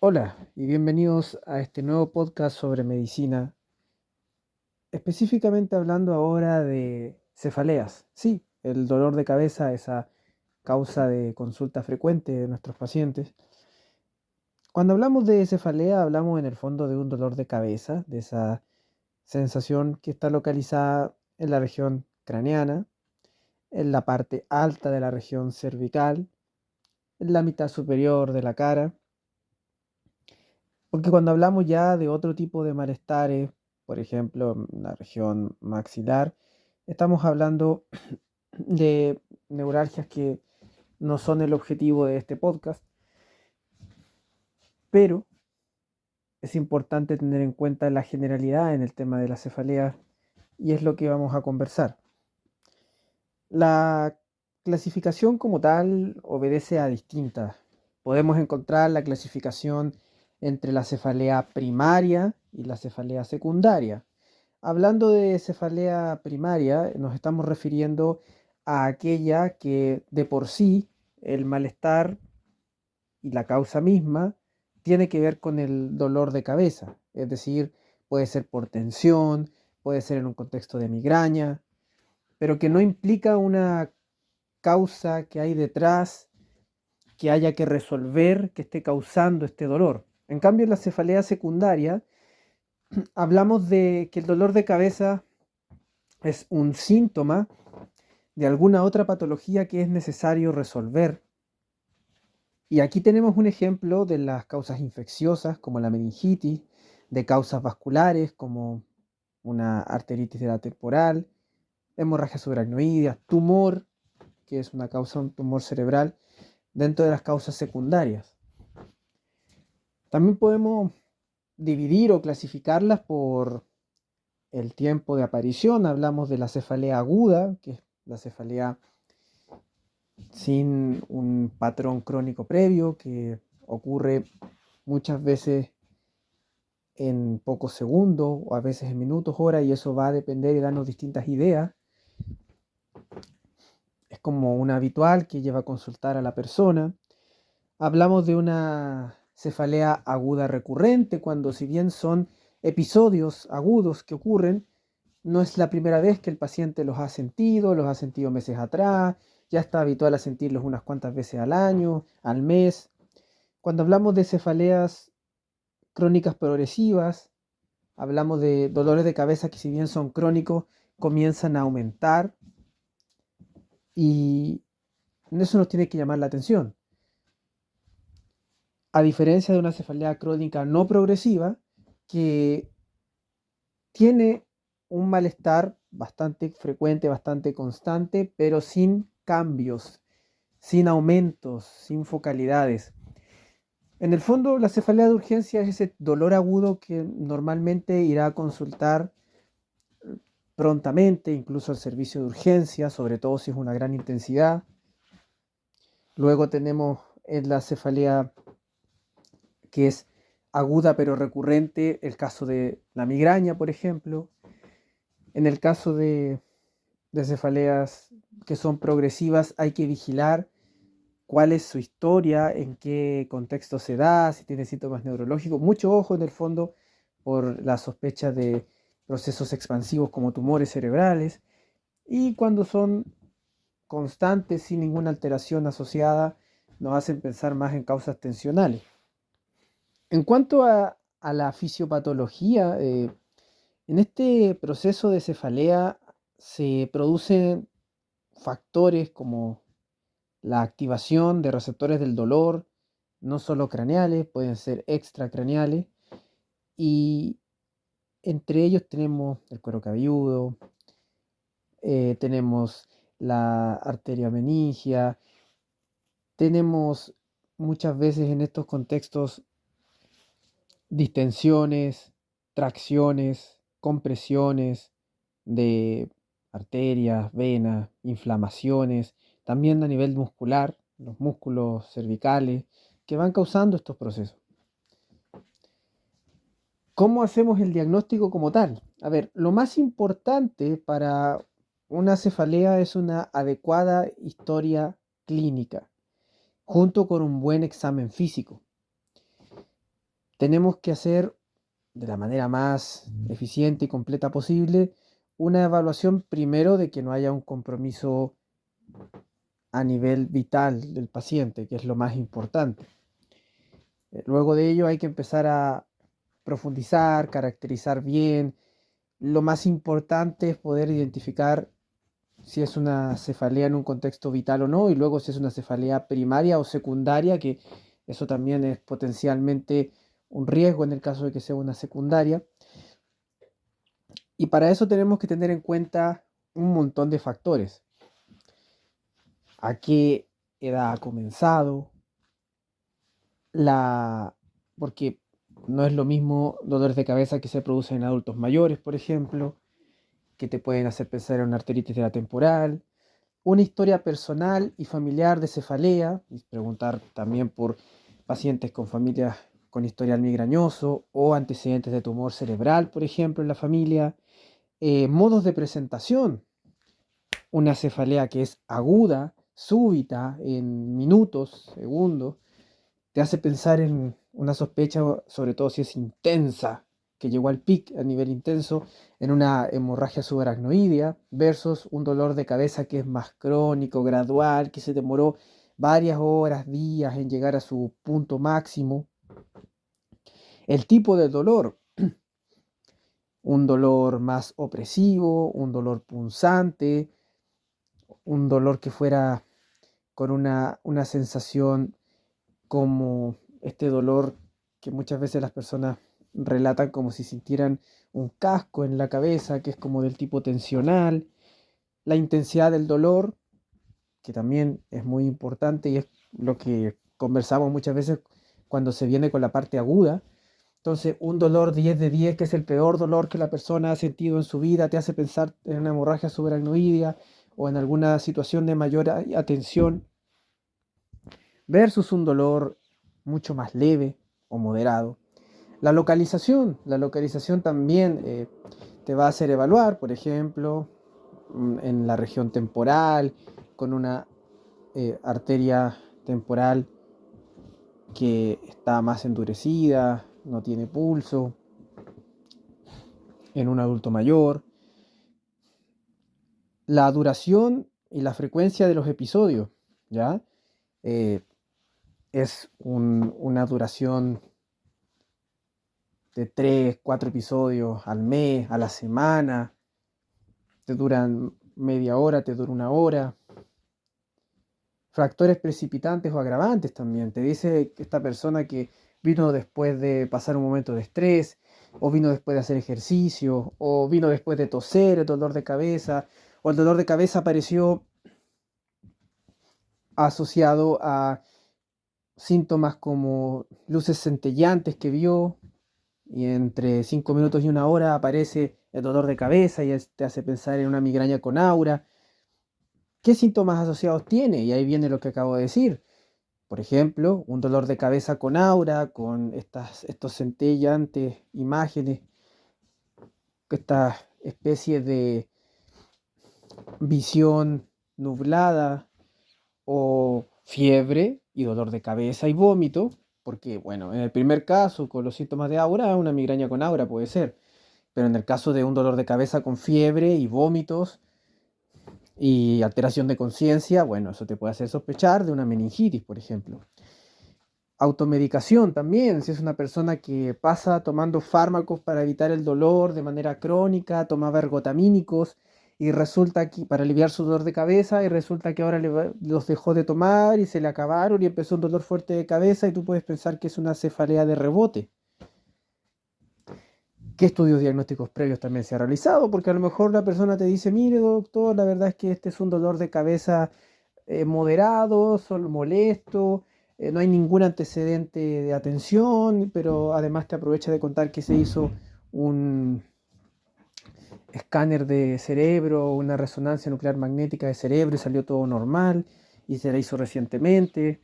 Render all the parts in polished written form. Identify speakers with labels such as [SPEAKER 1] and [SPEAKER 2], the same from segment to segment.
[SPEAKER 1] Hola y bienvenidos a este nuevo podcast sobre medicina, específicamente hablando ahora de cefaleas. Sí, el dolor de cabeza, esa causa de consulta frecuente de nuestros pacientes. Cuando hablamos de cefalea, hablamos en el fondo de un dolor de cabeza, de esa sensación que está localizada en la región craneana, en la parte alta de la región cervical, en la mitad superior de la cara. Porque cuando hablamos ya de otro tipo de malestares, por ejemplo, en la región maxilar, estamos hablando de neuralgias que no son el objetivo de este podcast, pero es importante tener en cuenta la generalidad en el tema de la cefalea y es lo que vamos a conversar. La clasificación como tal obedece a distintas. Podemos encontrar la clasificación entre la cefalea primaria y la cefalea secundaria. Hablando de cefalea primaria, nos estamos refiriendo a aquella que de por sí el malestar y la causa misma tiene que ver con el dolor de cabeza, es decir, puede ser por tensión, puede ser en un contexto de migraña, pero que no implica una causa que hay detrás que haya que resolver que esté causando este dolor. En cambio, en la cefalea secundaria hablamos de que el dolor de cabeza es un síntoma de alguna otra patología que es necesario resolver. Y aquí tenemos un ejemplo de las causas infecciosas como la meningitis, de causas vasculares como una arteritis de la temporal, hemorragia subaracnoidea, tumor, que es una causa, un tumor cerebral, dentro de las causas secundarias. También podemos dividir o clasificarlas por el tiempo de aparición. Hablamos de la cefalea aguda, que es la cefalea sin un patrón crónico previo, que ocurre muchas veces en pocos segundos o a veces en minutos, horas, y eso va a depender y darnos distintas ideas. Es como una habitual que lleva a consultar a la persona. Hablamos de una cefalea aguda recurrente, cuando si bien son episodios agudos que ocurren, no es la primera vez que el paciente los ha sentido meses atrás, ya está habitual a sentirlos unas cuantas veces al año, al mes. Cuando hablamos de cefaleas crónicas progresivas, hablamos de dolores de cabeza que si bien son crónicos, comienzan a aumentar y eso nos tiene que llamar la atención. A diferencia de una cefalea crónica no progresiva, que tiene un malestar bastante frecuente, bastante constante, pero sin cambios, sin aumentos, sin focalidades. En el fondo, la cefalea de urgencia es ese dolor agudo que normalmente irá a consultar prontamente, incluso al servicio de urgencia, sobre todo si es una gran intensidad. Luego tenemos en la cefalea que es aguda pero recurrente, el caso de la migraña, por ejemplo. En el caso de cefaleas que son progresivas, hay que vigilar cuál es su historia, en qué contexto se da, si tiene síntomas neurológicos. Mucho ojo en el fondo por la sospecha de procesos expansivos como tumores cerebrales. Y cuando son constantes, sin ninguna alteración asociada, nos hacen pensar más en causas tensionales. En cuanto a la fisiopatología, en este proceso de cefalea se producen factores como la activación de receptores del dolor, no solo craneales, pueden ser extracraneales, y entre ellos tenemos el cuero cabelludo, tenemos la arteria meningia, tenemos muchas veces en estos contextos distensiones, tracciones, compresiones de arterias, venas, inflamaciones, también a nivel muscular, los músculos cervicales, que van causando estos procesos. ¿Cómo hacemos el diagnóstico como tal? A ver, lo más importante para una cefalea es una adecuada historia clínica, junto con un buen examen físico. tenemos que hacer de la manera más eficiente y completa posible una evaluación primero de que no haya un compromiso a nivel vital del paciente, que es lo más importante. Luego de ello hay que empezar a profundizar, caracterizar bien. Lo más importante es poder identificar si es una cefalea en un contexto vital o no, y luego si es una cefalea primaria o secundaria, que eso también es potencialmente un riesgo en el caso de que sea una secundaria. Y para eso tenemos que tener en cuenta un montón de factores. ¿A qué edad ha comenzado? Porque no es lo mismo dolores de cabeza que se producen en adultos mayores, por ejemplo, que te pueden hacer pensar en una arteritis de la temporal, una historia personal y familiar de cefalea, y preguntar también por pacientes con familias con historial migrañoso o antecedentes de tumor cerebral, por ejemplo, en la familia, modos de presentación, una cefalea que es aguda, súbita, en minutos, segundos, te hace pensar en una sospecha, sobre todo si es intensa, que llegó al pic a nivel intenso, en una hemorragia subaracnoidea, versus un dolor de cabeza que es más crónico, gradual, que se demoró varias horas, días en llegar a su punto máximo. El tipo de dolor, un dolor más opresivo, un dolor punzante, un dolor que fuera con una sensación como este dolor que muchas veces las personas relatan como si sintieran un casco en la cabeza, que es como del tipo tensional, la intensidad del dolor, que también es muy importante y es lo que conversamos muchas veces cuando se viene con la parte aguda. Entonces, un dolor 10 de 10, que es el peor dolor que la persona ha sentido en su vida, te hace pensar en una hemorragia subaracnoidea o en alguna situación de mayor atención, versus un dolor mucho más leve o moderado. La localización también te va a hacer evaluar, por ejemplo, en la región temporal, con una arteria temporal que está más endurecida, no tiene pulso, en un adulto mayor. La duración y la frecuencia de los episodios, ¿ya? Eh, es una duración de 3, 4 episodios al mes, a la semana, te duran media hora, te dura una hora. Factores precipitantes o agravantes también. Te dice esta persona que vino después de pasar un momento de estrés, o vino después de hacer ejercicio, o vino después de toser, el dolor de cabeza, o el dolor de cabeza apareció asociado a síntomas como luces centellantes que vio, y entre 5 minutos y una hora aparece el dolor de cabeza y te hace pensar en una migraña con aura. ¿Qué síntomas asociados tiene? Y ahí viene lo que acabo de decir. Por ejemplo, un dolor de cabeza con aura, con estos centellantes imágenes, esta especie de visión nublada, o fiebre y dolor de cabeza y vómito, porque bueno, en el primer caso con los síntomas de aura, una migraña con aura puede ser, pero en el caso de un dolor de cabeza con fiebre y vómitos y alteración de conciencia, bueno, eso te puede hacer sospechar de una meningitis, por ejemplo. Automedicación también, si es una persona que pasa tomando fármacos para evitar el dolor de manera crónica, tomaba ergotamínicos y resulta que para aliviar su dolor de cabeza, y resulta que ahora los dejó de tomar y se le acabaron y empezó un dolor fuerte de cabeza, y tú puedes pensar que es una cefalea de rebote. ¿Qué estudios diagnósticos previos también se ha realizado? Porque a lo mejor la persona te dice, mire doctor, la verdad es que este es un dolor de cabeza moderado, solo molesto, no hay ningún antecedente de atención, pero además te aprovecha de contar que se hizo un escáner de cerebro, una resonancia nuclear magnética de cerebro y salió todo normal, y se la hizo recientemente,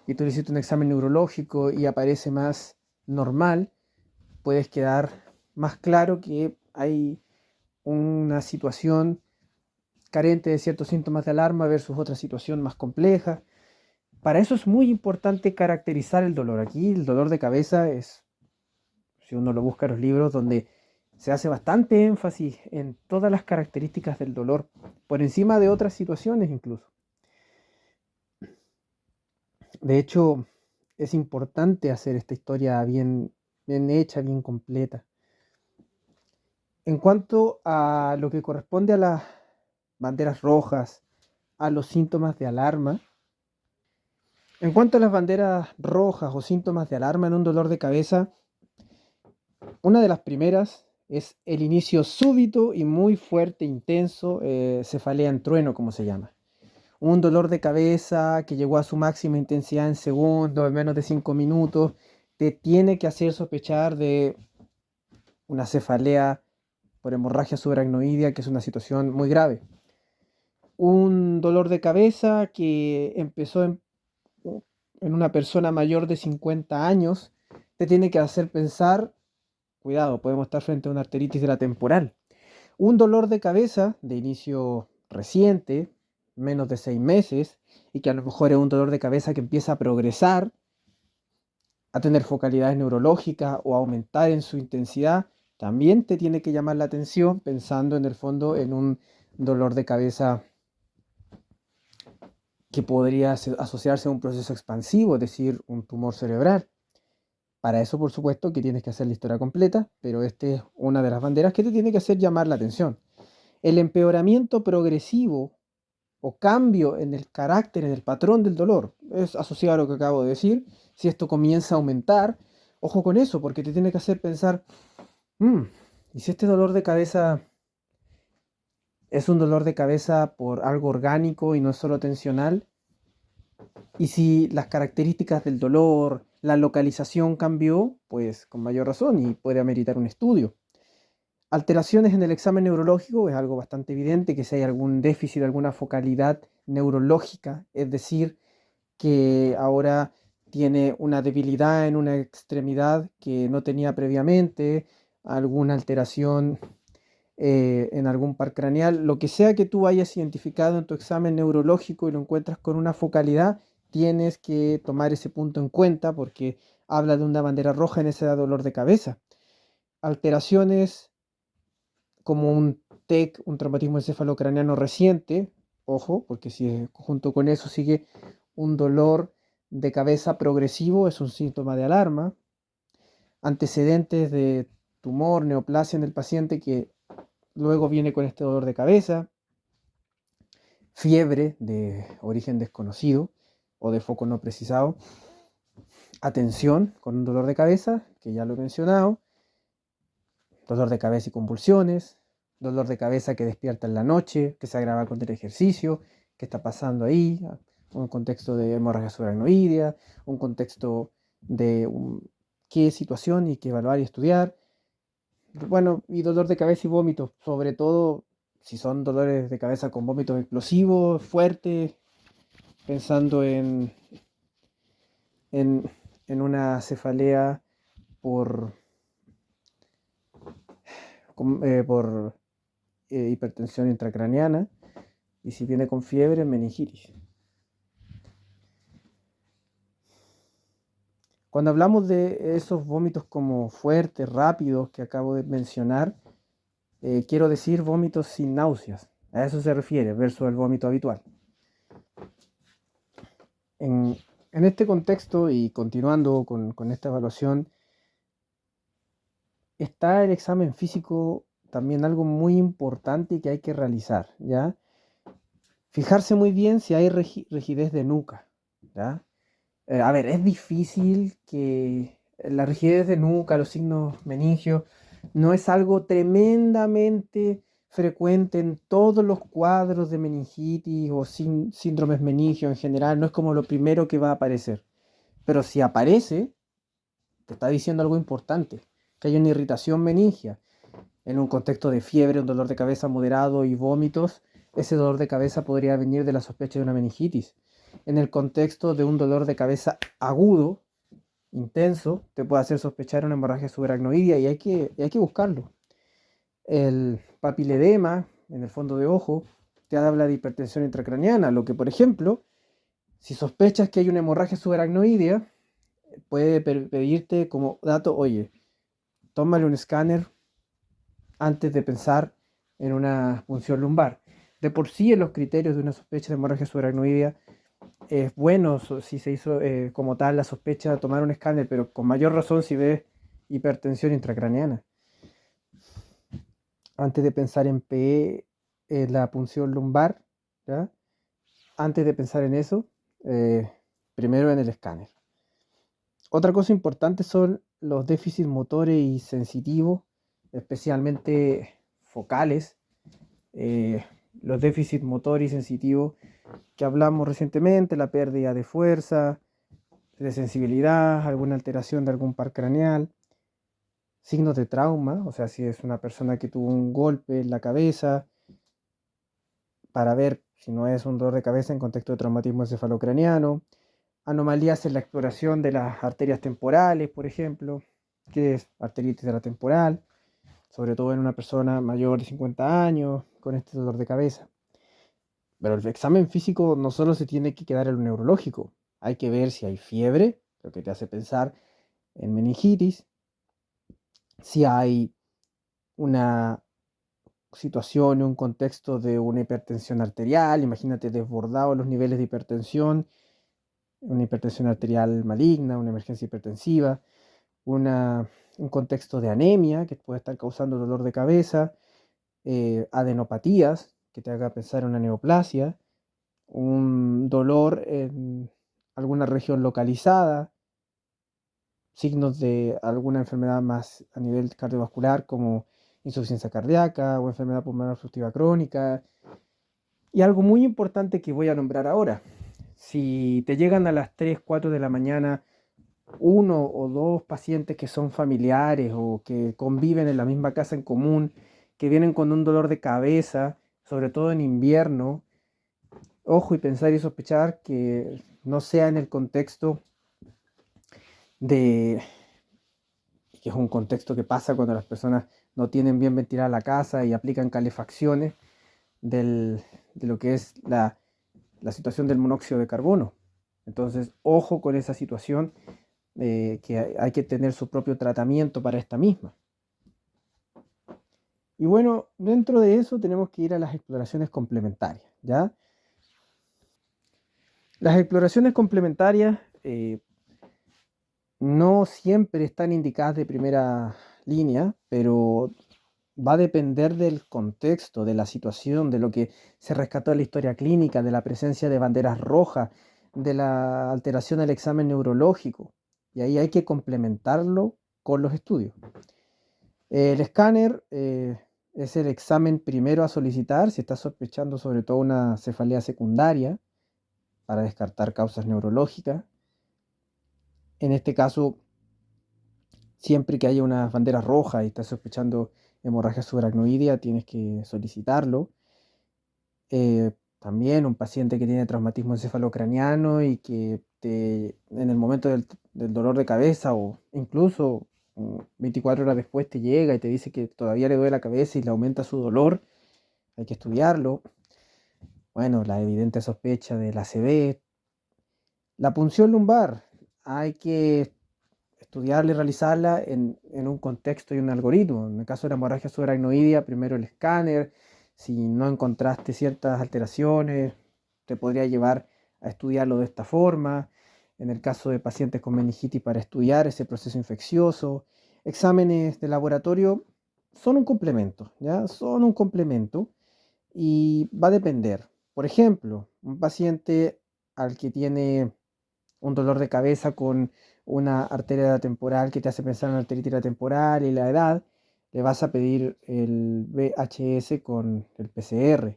[SPEAKER 1] y tú le hiciste un examen neurológico y aparece más normal. Puedes quedar más claro que hay una situación carente de ciertos síntomas de alarma versus otra situación más compleja. Para eso es muy importante caracterizar el dolor. Aquí el dolor de cabeza es si uno lo busca en los libros, donde se hace bastante énfasis en todas las características del dolor, por encima de otras situaciones incluso. De hecho, es importante hacer esta historia bien hecha, bien completa. En cuanto a lo que corresponde a las banderas rojas, a los síntomas de alarma, en cuanto a las banderas rojas o síntomas de alarma en un dolor de cabeza, una de las primeras es el inicio súbito y muy fuerte, intenso, cefalea en trueno, como se llama. Un dolor de cabeza que llegó a su máxima intensidad en segundos, en menos de 5 minutos, te tiene que hacer sospechar de una cefalea por hemorragia subaracnoidea, que es una situación muy grave. Un dolor de cabeza que empezó en una persona mayor de 50 años, te tiene que hacer pensar, cuidado, podemos estar frente a una arteritis de la temporal. Un dolor de cabeza de inicio reciente, menos de 6 meses, y que a lo mejor es un dolor de cabeza que empieza a progresar, a tener focalidades neurológicas o a aumentar en su intensidad, también te tiene que llamar la atención pensando en el fondo en un dolor de cabeza que podría asociarse a un proceso expansivo, es decir, un tumor cerebral. Para eso, por supuesto, que tienes que hacer la historia completa, pero esta es una de las banderas que te tiene que hacer llamar la atención. El empeoramiento progresivo o cambio en el carácter, en el patrón del dolor, es asociado a lo que acabo de decir. Si esto comienza a aumentar, ojo con eso, porque te tiene que hacer pensar, ¿y si este dolor de cabeza es un dolor de cabeza por algo orgánico y no solo tensional? Y si las características del dolor, la localización cambió, pues con mayor razón y puede ameritar un estudio. Alteraciones en el examen neurológico es algo bastante evidente, que si hay algún déficit, alguna focalidad neurológica, es decir, que ahora tiene una debilidad en una extremidad que no tenía previamente, alguna alteración en algún par craneal, lo que sea que tú hayas identificado en tu examen neurológico y lo encuentras con una focalidad, tienes que tomar ese punto en cuenta porque habla de una bandera roja en ese dolor de cabeza. Alteraciones como un TEC, un traumatismo encefalocraneano reciente, ojo, porque si junto con eso sigue un dolor de cabeza progresivo, es un síntoma de alarma. Antecedentes de tumor, neoplasia en el paciente que luego viene con este dolor de cabeza. Fiebre de origen desconocido o de foco no precisado. Atención con un dolor de cabeza, que ya lo he mencionado. Dolor de cabeza y convulsiones. Dolor de cabeza que despierta en la noche, que se agrava con el ejercicio. ¿Qué está pasando ahí? Un contexto de hemorragia subaracnoidea, un contexto de qué situación y qué evaluar y estudiar. Bueno, y dolor de cabeza y vómitos, sobre todo si son dolores de cabeza con vómitos explosivos, fuertes, pensando en, en una cefalea por, por hipertensión intracraneana, y si viene con fiebre, meningitis. Cuando hablamos de esos vómitos como fuertes, rápidos, que acabo de mencionar, quiero decir vómitos sin náuseas. A eso se refiere, versus el vómito habitual. En este contexto y continuando con esta evaluación, está el examen físico también algo muy importante que hay que realizar, ¿ya? Fijarse muy bien si hay rigidez de nuca, ¿ya? A ver, es difícil que la rigidez de nuca, los signos meningios, no es algo tremendamente frecuente en todos los cuadros de meningitis o síndromes meningios en general, no es como lo primero que va a aparecer. Pero si aparece, te está diciendo algo importante, que hay una irritación meningia. En un contexto de fiebre, un dolor de cabeza moderado y vómitos, ese dolor de cabeza podría venir de la sospecha de una meningitis. En el contexto de un dolor de cabeza agudo, intenso, te puede hacer sospechar una hemorragia subaracnoidea y hay que buscarlo. El papiledema en el fondo de ojo te habla de hipertensión intracraneana, lo que, por ejemplo, si sospechas que hay una hemorragia subaracnoidea, puede pedirte como dato, oye, tómale un escáner antes de pensar en una punción lumbar. De por sí, en los criterios de una sospecha de hemorragia subaracnoidea, es bueno si se hizo como tal la sospecha de tomar un escáner, pero con mayor razón si ves hipertensión intracraneana. Antes de pensar en PE, la punción lumbar, ¿ya? Antes de pensar en eso, eh, primero en el escáner. Otra cosa importante son los déficits motores y sensitivos, especialmente focales. Eh, los déficits motor y sensitivos que hablamos recientemente, la pérdida de fuerza, de sensibilidad, alguna alteración de algún par craneal, signos de trauma, o sea, si es una persona que tuvo un golpe en la cabeza, para ver si no es un dolor de cabeza en contexto de traumatismo encefalocraniano, anomalías en la exploración de las arterias temporales, por ejemplo, que es arteritis de la temporal, sobre todo en una persona mayor de 50 años con este dolor de cabeza. Pero el examen físico no solo se tiene que quedar en lo neurológico, hay que ver si hay fiebre, lo que te hace pensar en meningitis, si hay una situación, un contexto de una hipertensión arterial, imagínate desbordados los niveles de hipertensión, una hipertensión arterial maligna, una emergencia hipertensiva, un contexto de anemia que puede estar causando dolor de cabeza, adenopatías que te haga pensar en una neoplasia, un dolor en alguna región localizada, signos de alguna enfermedad más a nivel cardiovascular como insuficiencia cardíaca o enfermedad pulmonar obstructiva crónica. Y algo muy importante que voy a nombrar ahora, si te llegan a las 3 4 de la mañana uno o dos pacientes que son familiares o que conviven en la misma casa en común, que vienen con un dolor de cabeza, sobre todo en invierno, ojo y pensar y sospechar que no sea en el contexto de, que es un contexto que pasa cuando las personas no tienen bien ventilada la casa y aplican calefacciones de lo que es la situación del monóxido de carbono. Entonces, ojo con esa situación, que hay que tener su propio tratamiento para esta misma. Y bueno, dentro de eso tenemos que ir a las exploraciones complementarias, ¿ya? Las exploraciones complementarias no siempre están indicadas de primera línea, pero va a depender del contexto, de la situación, de lo que se rescató en la historia clínica, de la presencia de banderas rojas, de la alteración del examen neurológico. Y ahí hay que complementarlo con los estudios. El escáner es el examen primero a solicitar si estás sospechando sobre todo una cefalea secundaria para descartar causas neurológicas. En este caso, siempre que haya una bandera roja y estás sospechando hemorragia subaracnoidea, tienes que solicitarlo. También un paciente que tiene traumatismo encefalocraniano y que en el momento del dolor de cabeza o incluso 24 horas después te llega y te dice que todavía le duele la cabeza y le aumenta su dolor, hay que estudiarlo. Bueno, la evidente sospecha del ACV. La punción lumbar, hay que estudiarla y realizarla en un contexto y un algoritmo. En el caso de la hemorragia subaracnoidea, primero el escáner. Si no encontraste ciertas alteraciones, te podría llevar a estudiarlo de esta forma. En el caso de pacientes con meningitis, para estudiar ese proceso infeccioso. Exámenes de laboratorio son un complemento, ¿ya? Son un complemento y va a depender. Por ejemplo, un paciente al que tiene un dolor de cabeza con una arteria temporal que te hace pensar en una arteritis temporal y la edad, le vas a pedir el VHS con el PCR.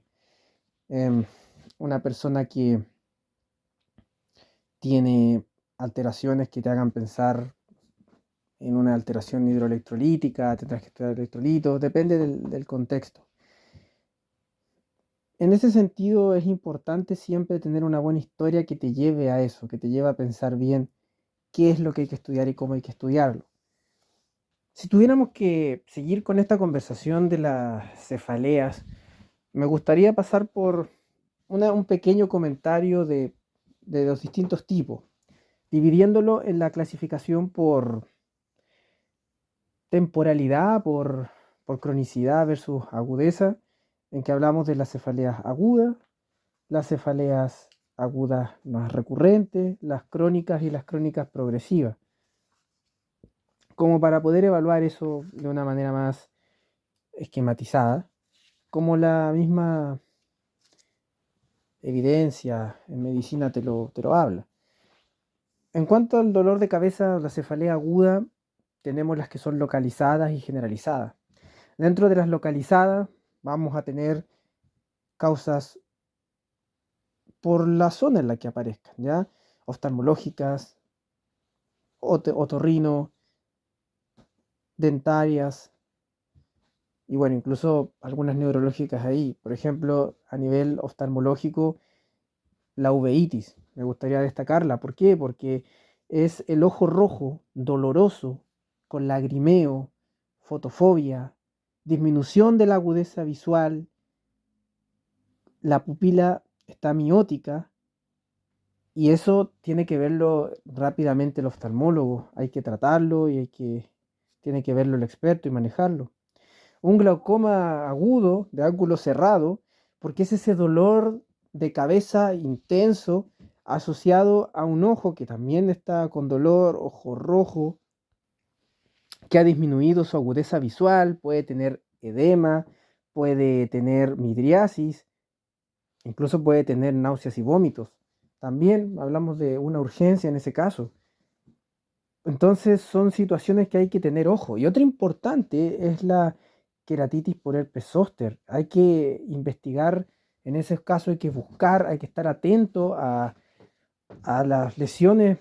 [SPEAKER 1] Una persona que tiene alteraciones que te hagan pensar en una alteración hidroelectrolítica, tendrás que estudiar electrolitos, depende del contexto. En ese sentido es importante siempre tener una buena historia que te lleve a eso, que te lleve a pensar bien qué es lo que hay que estudiar y cómo hay que estudiarlo. Si tuviéramos que seguir con esta conversación de las cefaleas, me gustaría pasar por un pequeño comentario de los distintos tipos, dividiéndolo en la clasificación por temporalidad, por cronicidad versus agudeza, en que hablamos de las cefaleas agudas, las cefaleas agudas más recurrentes, las crónicas y las crónicas progresivas, como para poder evaluar eso de una manera más esquematizada, como la misma evidencia en medicina te lo habla. En cuanto al dolor de cabeza, la cefalea aguda, tenemos las que son localizadas y generalizadas. Dentro de las localizadas vamos a tener causas por la zona en la que aparezcan, ¿ya? Oftalmológicas, otorrino, dentarias y bueno, incluso algunas neurológicas ahí. Por ejemplo, a nivel oftalmológico, la uveitis. Me gustaría destacarla. ¿Por qué? Porque es el ojo rojo, doloroso, con lagrimeo, fotofobia, disminución de la agudeza visual, la pupila está miótica y eso tiene que verlo rápidamente el oftalmólogo. Hay que tratarlo y tiene que verlo el experto y manejarlo. Un glaucoma agudo de ángulo cerrado, porque es ese dolor de cabeza intenso asociado a un ojo que también está con dolor, ojo rojo, que ha disminuido su agudeza visual, puede tener edema, puede tener midriasis, incluso puede tener náuseas y vómitos. También hablamos de una urgencia en ese caso. Entonces son situaciones que hay que tener ojo. Y otra importante es la queratitis por herpes zóster. Hay que investigar, en ese caso hay que buscar, hay que estar atento a las lesiones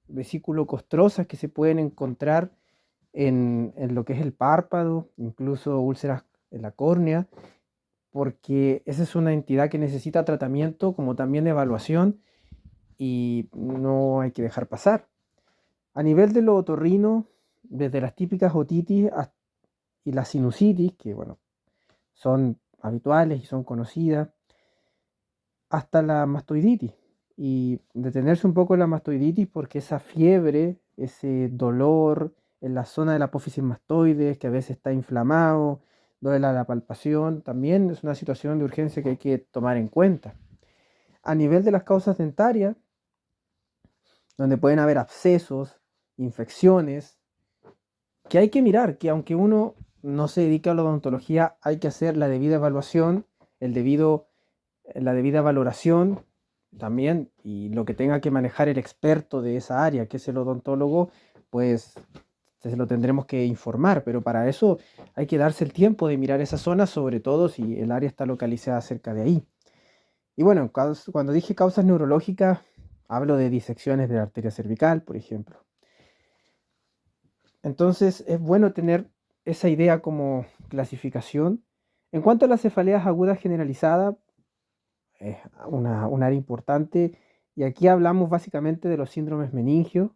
[SPEAKER 1] vesículo-costrosas que se pueden encontrar en lo que es el párpado, incluso úlceras en la córnea, porque esa es una entidad que necesita tratamiento como también evaluación y no hay que dejar pasar. A nivel de lo otorrino, desde las típicas otitis y la sinusitis, que bueno, son habituales y son conocidas, hasta la mastoiditis. Y detenerse un poco en la mastoiditis porque esa fiebre, ese dolor en la zona de la apófisis mastoides, que a veces está inflamado, duele a la palpación, también es una situación de urgencia que hay que tomar en cuenta. A nivel de las causas dentarias, donde pueden haber abscesos, infecciones, que hay que mirar, que aunque uno no se dedica a la odontología, hay que hacer la debida evaluación, la debida valoración también, y lo que tenga que manejar el experto de esa área, que es el odontólogo, pues se lo tendremos que informar, pero para eso hay que darse el tiempo de mirar esa zona, sobre todo si el área está localizada cerca de ahí. Y bueno, cuando dije causas neurológicas, hablo de disecciones de la arteria cervical, por ejemplo. Entonces es bueno tener esa idea como clasificación. En cuanto a las cefaleas agudas generalizadas, es un área importante y aquí hablamos básicamente de los síndromes meningios,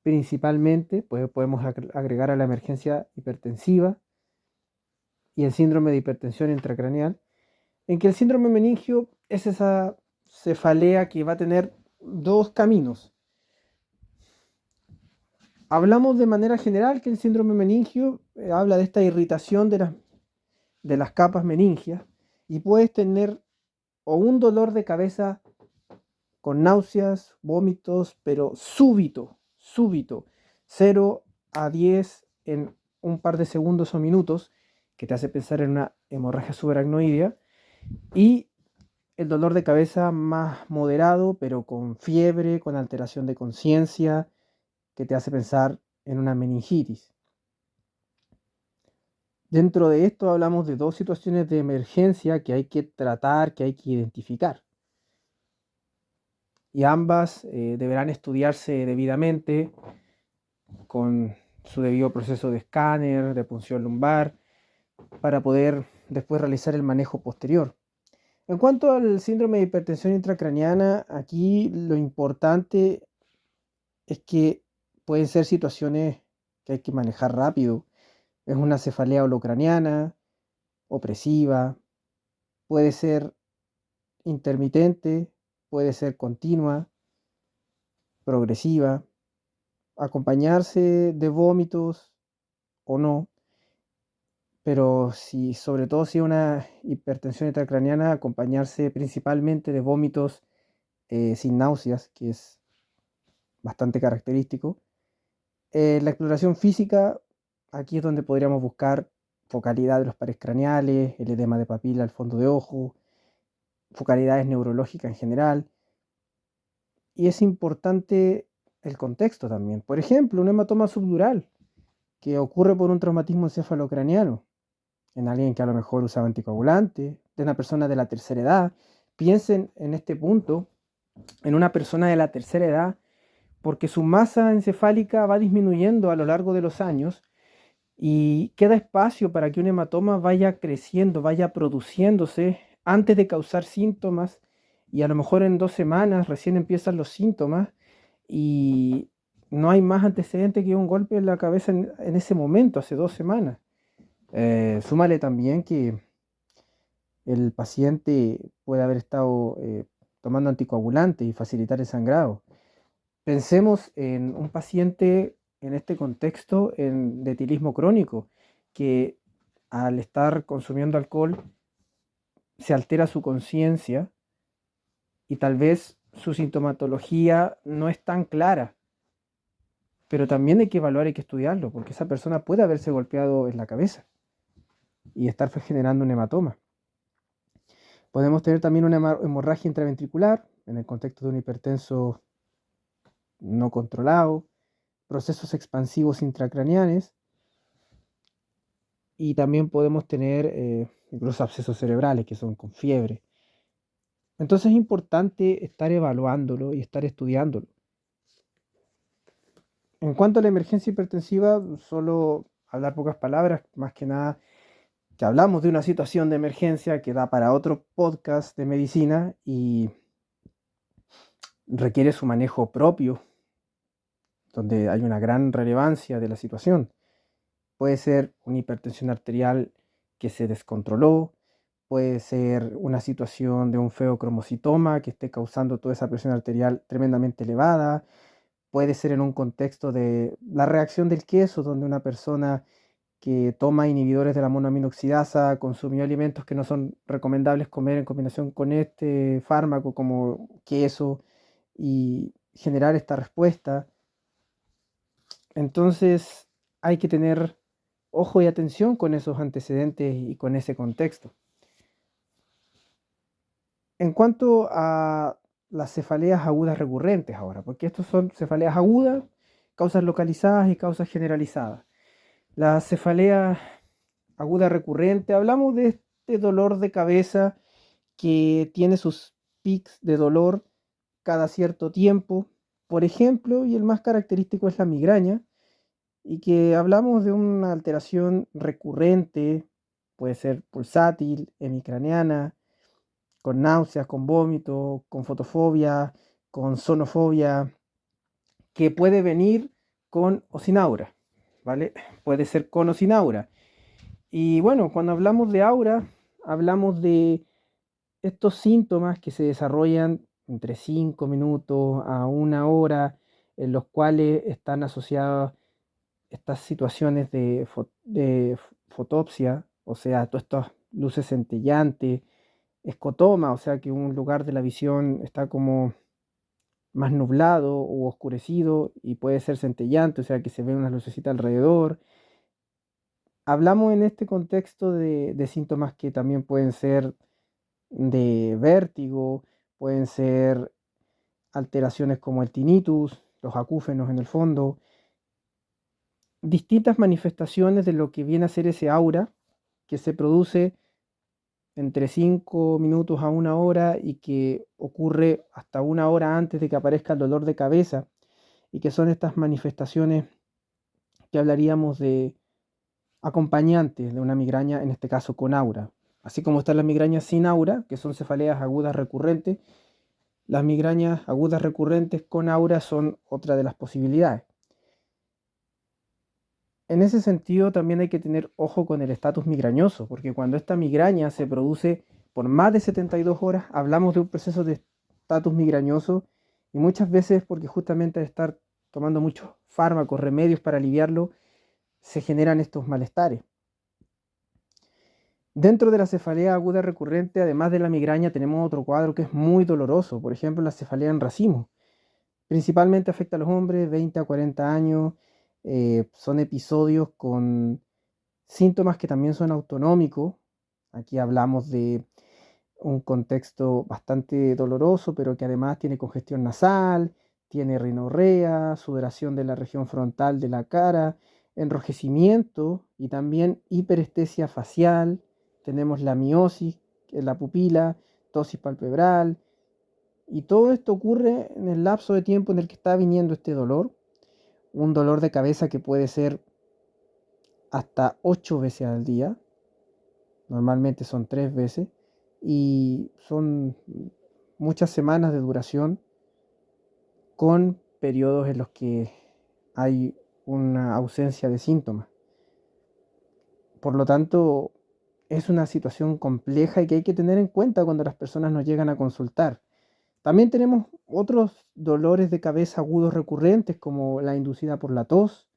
[SPEAKER 1] principalmente, pues podemos agregar a la emergencia hipertensiva y el síndrome de hipertensión intracraneal, en que el síndrome meningio es esa cefalea que va a tener dos caminos. Hablamos de manera general que el síndrome meningio habla de esta irritación de las capas meningias y puedes tener o un dolor de cabeza con náuseas, vómitos, pero súbito, 0 a 10 en un par de segundos o minutos, que te hace pensar en una hemorragia subaracnoidea, y el dolor de cabeza más moderado, pero con fiebre, con alteración de conciencia, que te hace pensar en una meningitis. Dentro de esto hablamos de dos situaciones de emergencia que hay que tratar, que hay que identificar. Y ambas deberán estudiarse debidamente con su debido proceso de escáner, de punción lumbar, para poder después realizar el manejo posterior. En cuanto al síndrome de hipertensión intracraniana, aquí lo importante es que pueden ser situaciones que hay que manejar rápido. Es una cefalea holocraniana, opresiva, puede ser intermitente, puede ser continua, progresiva, acompañarse de vómitos o no, pero si, sobre todo si es una hipertensión intracraniana, acompañarse principalmente de vómitos sin náuseas, que es bastante característico. La exploración física, aquí es donde podríamos buscar focalidad de los pares craneales, el edema de papila al fondo de ojo, focalidades neurológicas en general. Y es importante el contexto también. Por ejemplo, un hematoma subdural que ocurre por un traumatismo encefalocraniano en alguien que a lo mejor usaba anticoagulante, de una persona de la tercera edad. Piensen en este punto, en una persona de la tercera edad, porque su masa encefálica va disminuyendo a lo largo de los años y queda espacio para que un hematoma vaya creciendo, vaya produciéndose antes de causar síntomas y a lo mejor en 2 semanas recién empiezan los síntomas y no hay más antecedente que un golpe en la cabeza en ese momento, hace 2 semanas. Súmale también que el paciente puede haber estado tomando anticoagulantes y facilitar el sangrado. Pensemos en un paciente en este contexto de etilismo crónico, que al estar consumiendo alcohol se altera su conciencia y tal vez su sintomatología no es tan clara, pero también hay que evaluar, hay que estudiarlo, porque esa persona puede haberse golpeado en la cabeza y estar generando un hematoma. Podemos tener también una hemorragia intraventricular en el contexto de un hipertenso no controlado, procesos expansivos intracraneales y también podemos tener incluso abscesos cerebrales que son con fiebre. Entonces es importante estar evaluándolo y estar estudiándolo. En cuanto a la emergencia hipertensiva, solo hablar pocas palabras, más que nada que hablamos de una situación de emergencia que da para otro podcast de medicina y requiere su manejo propio, donde hay una gran relevancia de la situación. Puede ser una hipertensión arterial que se descontroló, puede ser una situación de un feocromocitoma que esté causando toda esa presión arterial tremendamente elevada, puede ser en un contexto de la reacción del queso, donde una persona que toma inhibidores de la monoaminoxidasa consumió alimentos que no son recomendables comer en combinación con este fármaco como queso y generar esta respuesta. Entonces hay que tener ojo y atención con esos antecedentes y con ese contexto. En cuanto a las cefaleas agudas recurrentes ahora, porque estos son cefaleas agudas, causas localizadas y causas generalizadas. La cefalea aguda recurrente, hablamos de este dolor de cabeza que tiene sus pics de dolor cada cierto tiempo, por ejemplo, y el más característico es la migraña, y que hablamos de una alteración recurrente, puede ser pulsátil, hemicraneana, con náuseas, con vómito, con fotofobia, con sonofobia, que puede venir con o sin aura, ¿vale? Puede ser con o sin aura. Y bueno, cuando hablamos de aura, hablamos de estos síntomas que se desarrollan entre 5 minutos a 1 hora, en los cuales están asociadas estas situaciones de fotopsia, o sea, todas estas luces centellantes, escotoma, o sea, que un lugar de la visión está como más nublado o oscurecido y puede ser centellante, o sea, que se ven unas lucecitas alrededor. Hablamos en este contexto de síntomas que también pueden ser de vértigo, pueden ser alteraciones como el tinnitus, los acúfenos en el fondo, distintas manifestaciones de lo que viene a ser ese aura que se produce entre 5 minutos a 1 hora y que ocurre hasta 1 hora antes de que aparezca el dolor de cabeza y que son estas manifestaciones que hablaríamos de acompañantes de una migraña, en este caso con aura. Así como están las migrañas sin aura, que son cefaleas agudas recurrentes, las migrañas agudas recurrentes con aura son otra de las posibilidades. En ese sentido también hay que tener ojo con el estatus migrañoso, porque cuando esta migraña se produce por más de 72 horas, hablamos de un proceso de estatus migrañoso y muchas veces porque justamente al estar tomando muchos fármacos, remedios para aliviarlo, se generan estos malestares. Dentro de la cefalea aguda recurrente, además de la migraña, tenemos otro cuadro que es muy doloroso, por ejemplo, la cefalea en racimo. Principalmente afecta a los hombres, 20 a 40 años. Son episodios con síntomas que también son autonómicos. Aquí hablamos de un contexto bastante doloroso, pero que además tiene congestión nasal, tiene rinorrea, sudoración de la región frontal de la cara, enrojecimiento y también hiperestesia facial. Tenemos la miosis en la pupila, tosis palpebral, y todo esto ocurre en el lapso de tiempo en el que está viniendo este dolor, un dolor de cabeza que puede ser hasta 8 veces al día, normalmente son 3 veces, y son muchas semanas de duración con periodos en los que hay una ausencia de síntomas. Por lo tanto, es una situación compleja y que hay que tener en cuenta cuando las personas nos llegan a consultar. También tenemos otros dolores de cabeza agudos recurrentes, como la inducida por la tos,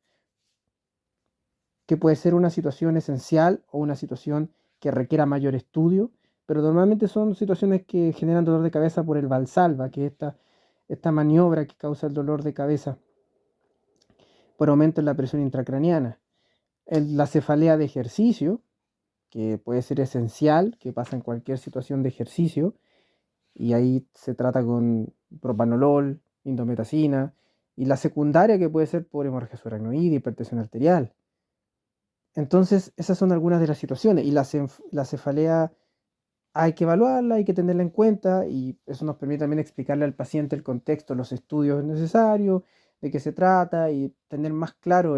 [SPEAKER 1] que puede ser una situación esencial o una situación que requiera mayor estudio, pero normalmente son situaciones que generan dolor de cabeza por el valsalva, que es esta maniobra que causa el dolor de cabeza por aumento en la presión intracraniana. La cefalea de ejercicio, que puede ser esencial, que pasa en cualquier situación de ejercicio, y ahí se trata con propanolol, indometacina, y la secundaria que puede ser por hemorragia subaracnoidea, hipertensión arterial. Entonces, esas son algunas de las situaciones, y la cefalea hay que evaluarla, hay que tenerla en cuenta, y eso nos permite también explicarle al paciente el contexto, los estudios necesarios, de qué se trata, y tener más claro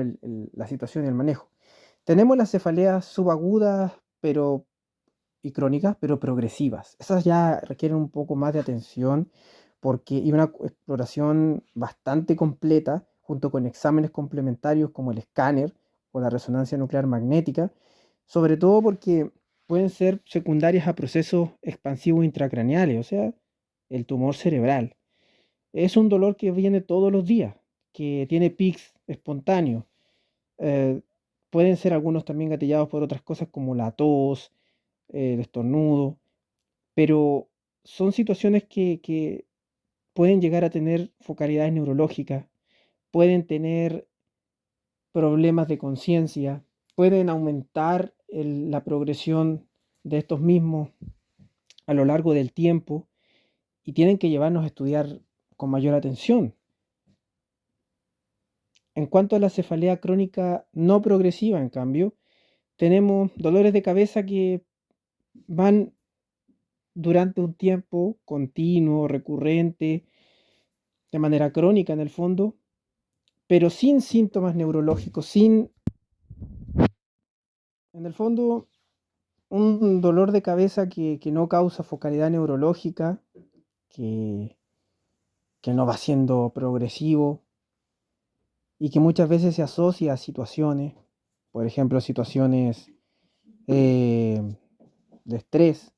[SPEAKER 1] la situación y el manejo. Tenemos las cefaleas subagudas, y crónicas, pero progresivas. Esas ya requieren un poco más de atención y una exploración bastante completa, junto con exámenes complementarios como el escáner o la resonancia nuclear magnética, sobre todo porque pueden ser secundarias a procesos expansivos intracraneales, o sea, el tumor cerebral. Es un dolor que viene todos los días, que tiene pics espontáneos. Eh, Pueden ser algunos también gatillados por otras cosas como la tos, el estornudo, pero son situaciones que pueden llegar a tener focalidades neurológicas, pueden tener problemas de conciencia, pueden aumentar la progresión de estos mismos a lo largo del tiempo y tienen que llevarnos a estudiar con mayor atención. En cuanto a la cefalea crónica no progresiva, en cambio, tenemos dolores de cabeza que van durante un tiempo continuo, recurrente, de manera crónica en el fondo, pero sin síntomas neurológicos, en el fondo, un dolor de cabeza que no causa focalidad neurológica, que, que no va siendo progresivo y que muchas veces se asocia a situaciones, por ejemplo, situaciones eh, de estrés,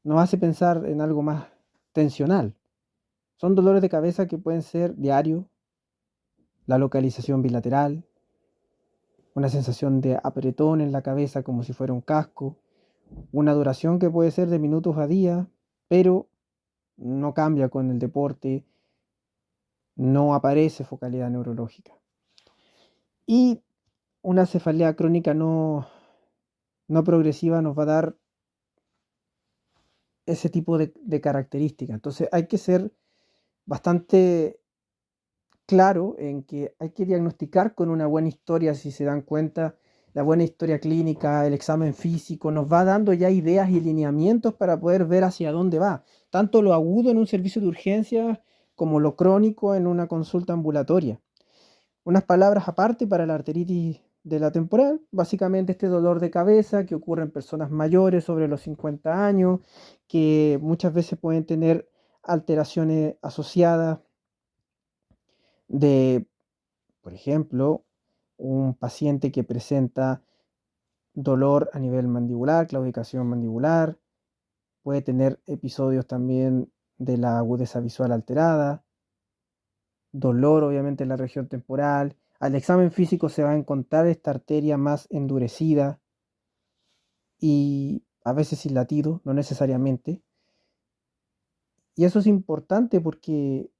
[SPEAKER 1] nos hace pensar en algo más tensional. Son dolores de cabeza que pueden ser diarios, la localización bilateral, una sensación de apretón en la cabeza como si fuera un casco, una duración que puede ser de minutos a días, pero no cambia con el deporte, no aparece focalidad neurológica. Y una cefalea crónica no progresiva nos va a dar ese tipo de características. Entonces hay que ser bastante claro en que hay que diagnosticar con una buena historia, si se dan cuenta, la buena historia clínica, el examen físico, nos va dando ya ideas y lineamientos para poder ver hacia dónde va, tanto lo agudo en un servicio de urgencias como lo crónico en una consulta ambulatoria. Unas palabras aparte para la arteritis de la temporal, básicamente este dolor de cabeza que ocurre en personas mayores sobre los 50 años, que muchas veces pueden tener alteraciones asociadas de, por ejemplo, un paciente que presenta dolor a nivel mandibular, claudicación mandibular, puede tener episodios también de la agudeza visual alterada, dolor obviamente en la región temporal, Al examen físico se va a encontrar esta arteria más endurecida y a veces sin latido, no necesariamente. Y eso es importante porque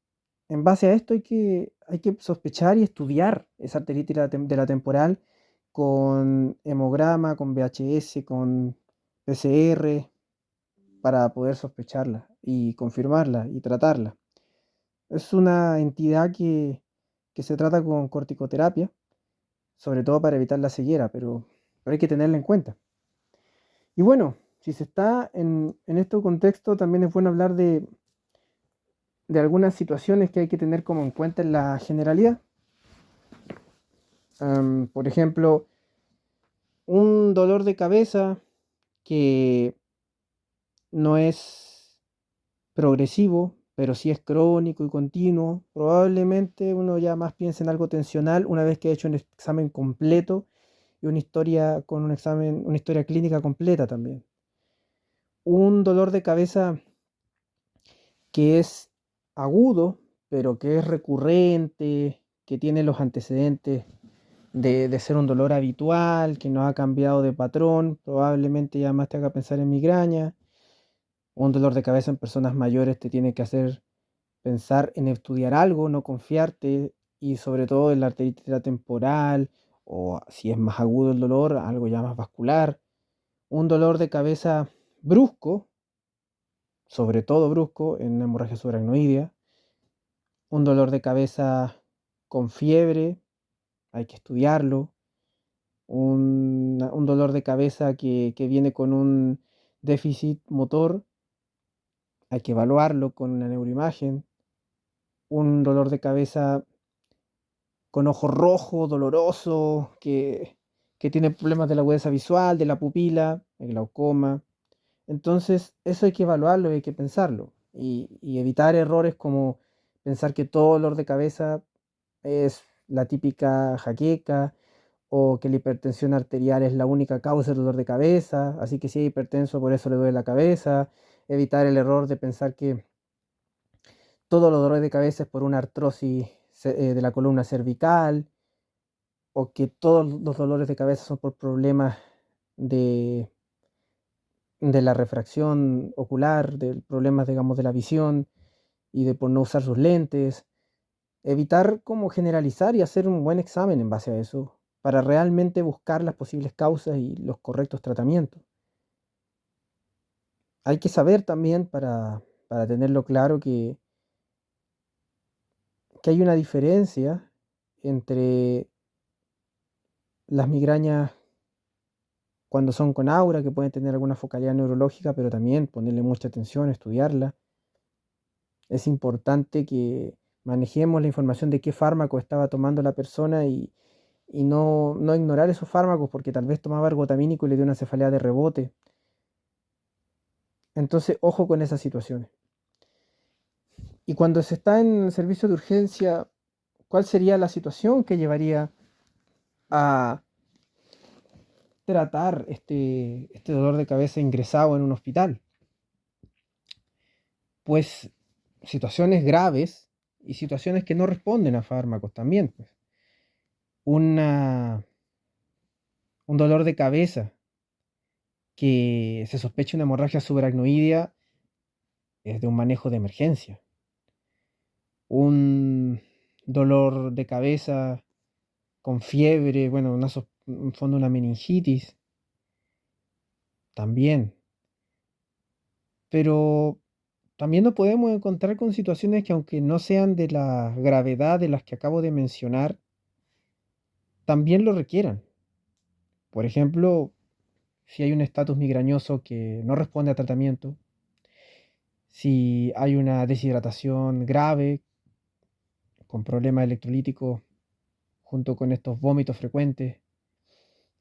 [SPEAKER 1] en base a esto hay que sospechar y estudiar esa arteritis de la temporal con hemograma, con VHS, con PCR, para poder sospecharla y confirmarla y tratarla. Es una entidad que se trata con corticoterapia, sobre todo para evitar la ceguera, pero hay que tenerla en cuenta. Y bueno, si se está en este contexto, también es bueno hablar de algunas situaciones que hay que tener como en cuenta en la generalidad. Por ejemplo, un dolor de cabeza que no es progresivo, pero si es crónico y continuo, probablemente uno ya más piensa en algo tensional una vez que ha hecho un examen completo y una historia con un examen, una historia clínica completa también. Un dolor de cabeza que es agudo, pero que es recurrente, que tiene los antecedentes de ser un dolor habitual, que no ha cambiado de patrón, probablemente ya más te haga pensar en migraña. Un dolor de cabeza en personas mayores te tiene que hacer pensar en estudiar algo, no confiarte, y sobre todo en la arteritis temporal, o si es más agudo el dolor, algo ya más vascular. Un dolor de cabeza brusco, sobre todo brusco, en una hemorragia subaracnoidea. Un dolor de cabeza con fiebre, hay que estudiarlo. Un dolor de cabeza que viene con un déficit motor, hay que evaluarlo con una neuroimagen. Un dolor de cabeza con ojo rojo, doloroso, que tiene problemas de la agudeza visual, de la pupila, el glaucoma. Entonces, eso hay que evaluarlo y hay que pensarlo. Y evitar errores como pensar que todo dolor de cabeza es la típica jaqueca o que la hipertensión arterial es la única causa del dolor de cabeza, así que si es hipertenso por eso le duele la cabeza. Evitar el error de pensar que todos los dolores de cabeza es por una artrosis de la columna cervical, o que todos los dolores de cabeza son por problemas de, de la refracción ocular, de problemas, digamos, de la visión y de por no usar sus lentes. Evitar como generalizar y hacer un buen examen en base a eso, para realmente buscar las posibles causas y los correctos tratamientos. Hay que saber también, para tenerlo claro, que hay una diferencia entre las migrañas cuando son con aura, que pueden tener alguna focalidad neurológica, pero también ponerle mucha atención, estudiarla. Es importante que manejemos la información de qué fármaco estaba tomando la persona y no ignorar esos fármacos porque tal vez tomaba ergotamínico y le dio una cefalea de rebote. Entonces, ojo con esas situaciones. Y cuando se está en servicio de urgencia, ¿cuál sería la situación que llevaría a tratar este dolor de cabeza ingresado en un hospital? Pues situaciones graves y situaciones que no responden a fármacos también, pues. Una, un dolor de cabeza que se sospecha una hemorragia subaracnoidea es de un manejo de emergencia. Un dolor de cabeza con fiebre, bueno, en fondo una meningitis también. Pero también nos podemos encontrar con situaciones que, aunque no sean de la gravedad de las que acabo de mencionar, también lo requieran. Por ejemplo, si hay un estatus migrañoso que no responde a tratamiento, si hay una deshidratación grave con problemas electrolíticos junto con estos vómitos frecuentes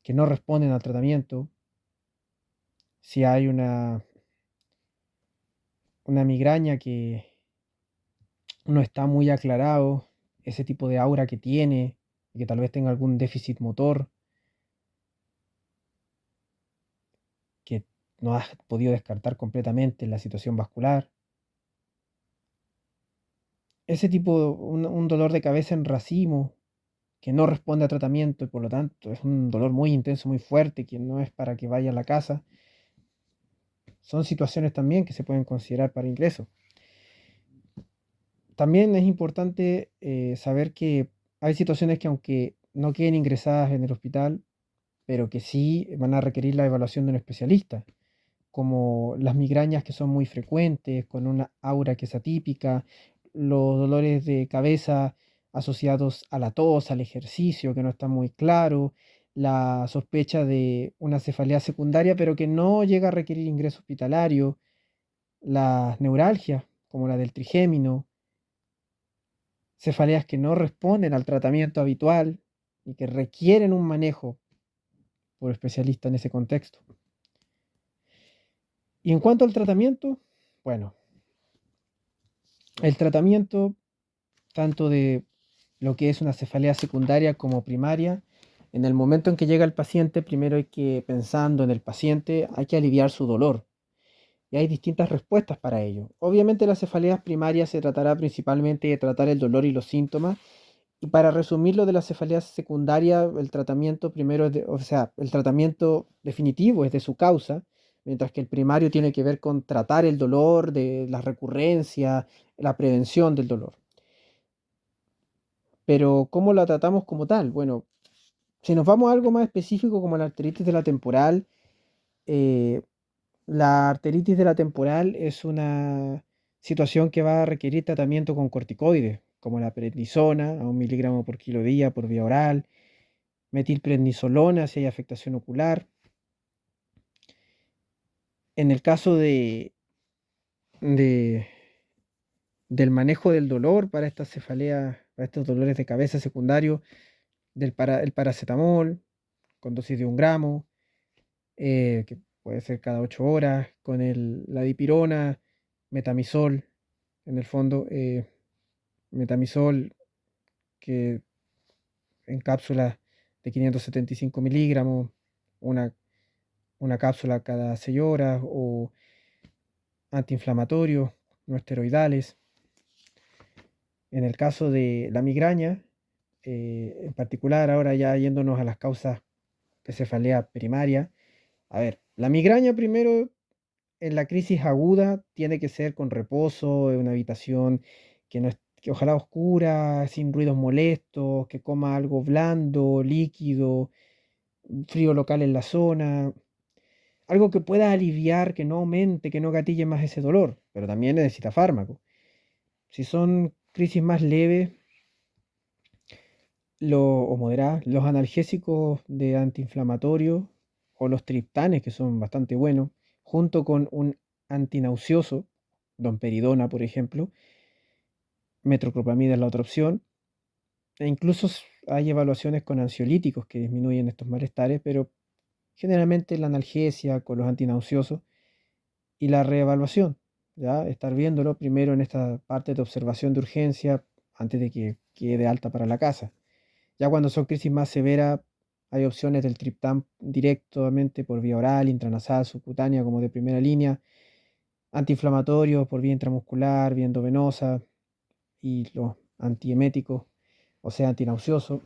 [SPEAKER 1] que no responden al tratamiento, si hay una migraña que no está muy aclarado, ese tipo de aura que tiene y que tal vez tenga algún déficit motor que no has podido descartar completamente en la situación vascular. Ese tipo, un dolor de cabeza en racimo, que no responde a tratamiento y por lo tanto es un dolor muy intenso, muy fuerte, que no es para que vaya a la casa, son situaciones también que se pueden considerar para ingreso. También es importante saber que hay situaciones que aunque no queden ingresadas en el hospital, pero que sí van a requerir la evaluación de un especialista, como las migrañas que son muy frecuentes, con una aura que es atípica, los dolores de cabeza asociados a la tos, al ejercicio, que no está muy claro, la sospecha de una cefalea secundaria, pero que no llega a requerir ingreso hospitalario, las neuralgias, como la del trigémino, cefaleas que no responden al tratamiento habitual y que requieren un manejo por especialista en ese contexto. Y en cuanto al tratamiento, bueno, el tratamiento tanto de lo que es una cefalea secundaria como primaria, en el momento en que llega el paciente, primero hay que, pensando en el paciente, hay que aliviar su dolor. Y hay distintas respuestas para ello. Obviamente las cefaleas primarias se tratará principalmente de tratar el dolor y los síntomas. Y para resumir lo de la cefalea secundaria, el tratamiento primero es o sea, el tratamiento definitivo es de su causa, mientras que el primario tiene que ver con tratar el dolor, de la recurrencia, la prevención del dolor. Pero ¿cómo la tratamos como tal? Bueno, si nos vamos a algo más específico como la arteritis de la temporal, eh, la arteritis de la temporal es una situación que va a requerir tratamiento con corticoides, como la prednisona a 1 miligramo por kilo día por vía oral, metilprednisolona si hay afectación ocular. En el caso de- del manejo del dolor para estas cefaleas, para estos dolores de cabeza secundarios, el paracetamol con dosis de 1 gramo, que puede ser cada 8 horas, con la dipirona, metamisol, en el fondo, metamisol que en cápsulas de 575 miligramos, una, una cápsula cada 6 horas, o antiinflamatorios, no esteroidales. En el caso de la migraña, en particular, ahora ya yéndonos a las causas de cefalea primaria, a ver, la migraña primero en la crisis aguda tiene que ser con reposo, en una habitación que no es, que ojalá oscura, sin ruidos molestos, que coma algo blando, líquido, frío local en la zona, algo que pueda aliviar, que no aumente, que no gatille más ese dolor, pero también necesita fármaco. Si son crisis más leves o moderadas, los analgésicos de antiinflamatorio o los triptanes, que son bastante buenos, junto con un antinauseoso, domperidona, por ejemplo, metoclopramida es la otra opción, e incluso hay evaluaciones con ansiolíticos que disminuyen estos malestares, pero generalmente la analgesia con los antinauseosos y la reevaluación, ¿ya? Estar viéndolo primero en esta parte de observación de urgencia antes de que quede alta para la casa. Ya cuando son crisis más severas, hay opciones del triptán directamente por vía oral, intranasal, subcutánea como de primera línea, antiinflamatorios por vía intramuscular, vía endovenosa y los antieméticos, o sea, antinauseosos.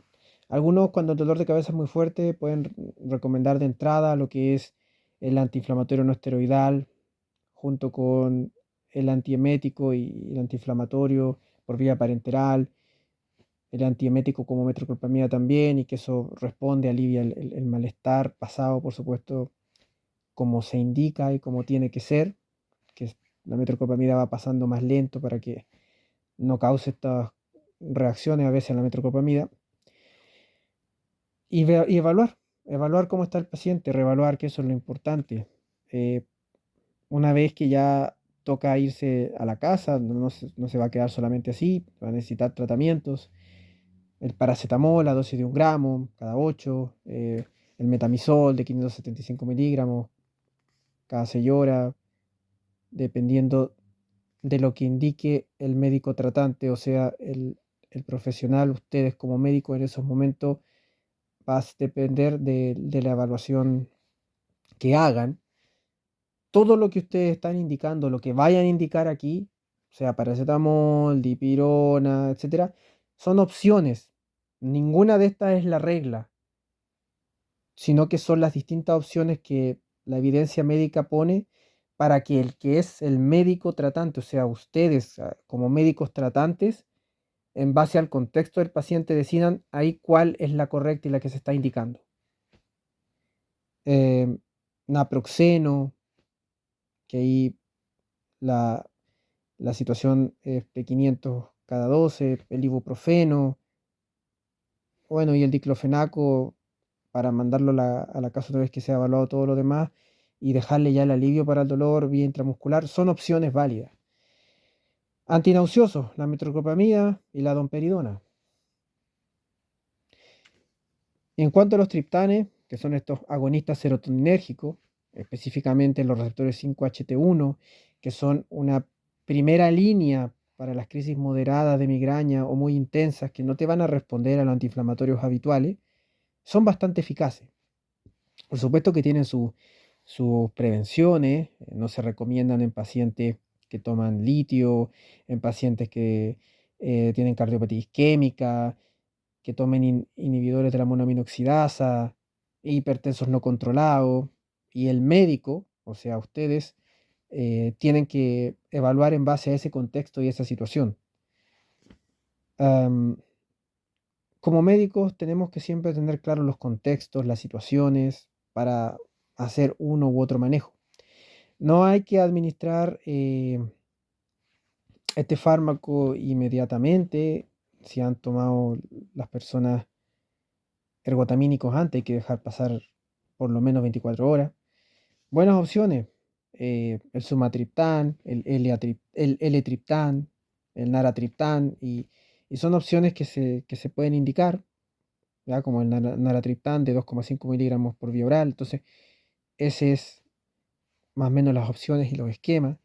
[SPEAKER 1] Algunos, cuando el dolor de cabeza es muy fuerte, pueden recomendar de entrada lo que es el antiinflamatorio no esteroidal, junto con el antiemético y el antiinflamatorio por vía parenteral, el antiemético como metoclopramida también, y que eso responde, alivia el malestar pasado, por supuesto, como se indica y como tiene que ser, que la metoclopramida va pasando más lento para que no cause estas reacciones a veces en la metoclopramida, y evaluar cómo está el paciente, reevaluar, que eso es lo importante. Eh, una vez que ya toca irse a la casa, no se va a quedar solamente así, va a necesitar tratamientos, el paracetamol a dosis de 1 gramo cada 8, el metamisol de 575 miligramos cada 6 horas, dependiendo de lo que indique el médico tratante, o sea, el profesional, ustedes como médicos en esos momentos, va a depender de la evaluación que hagan. Todo lo que ustedes están indicando, lo que vayan a indicar aquí, sea paracetamol, dipirona, etcétera, son opciones. Ninguna de estas es la regla, sino que son las distintas opciones que la evidencia médica pone para que el que es el médico tratante, o sea, ustedes como médicos tratantes, en base al contexto del paciente, decidan ahí cuál es la correcta y la que se está indicando. Eh, Naproxeno, que ahí la, la situación es P500 cada 12, el ibuprofeno, bueno, y el diclofenaco para mandarlo a la casa una vez que se ha evaluado todo lo demás y dejarle ya el alivio para el dolor vía intramuscular, son opciones válidas. Antinauseosos, la metoclopramida y la domperidona. En cuanto a los triptanes, que son estos agonistas serotoninérgicos, específicamente los receptores 5-HT1, que son una primera línea para las crisis moderadas de migraña o muy intensas que no te van a responder a los antiinflamatorios habituales, son bastante eficaces. Por supuesto que tienen sus prevenciones, no se recomiendan en pacientes que toman litio, en pacientes que tienen cardiopatía isquémica, que tomen inhibidores de la monoaminoxidasa, hipertensos no controlados, y el médico, o sea, ustedes, tienen que evaluar en base a ese contexto y esa situación. Am, Como médicos tenemos que siempre tener claros los contextos, las situaciones, para hacer uno u otro manejo. No hay que administrar este fármaco inmediatamente. Si han tomado las personas ergotamínicos antes, hay que dejar pasar por lo menos 24 horas. Buenas opciones, el sumatriptán, el L-triptán, el naratriptán, y son opciones que se pueden indicar, ¿ya? Como el naratriptán de 2,5 miligramos por vía oral. Entonces, ese es más o menos las opciones y los esquemas.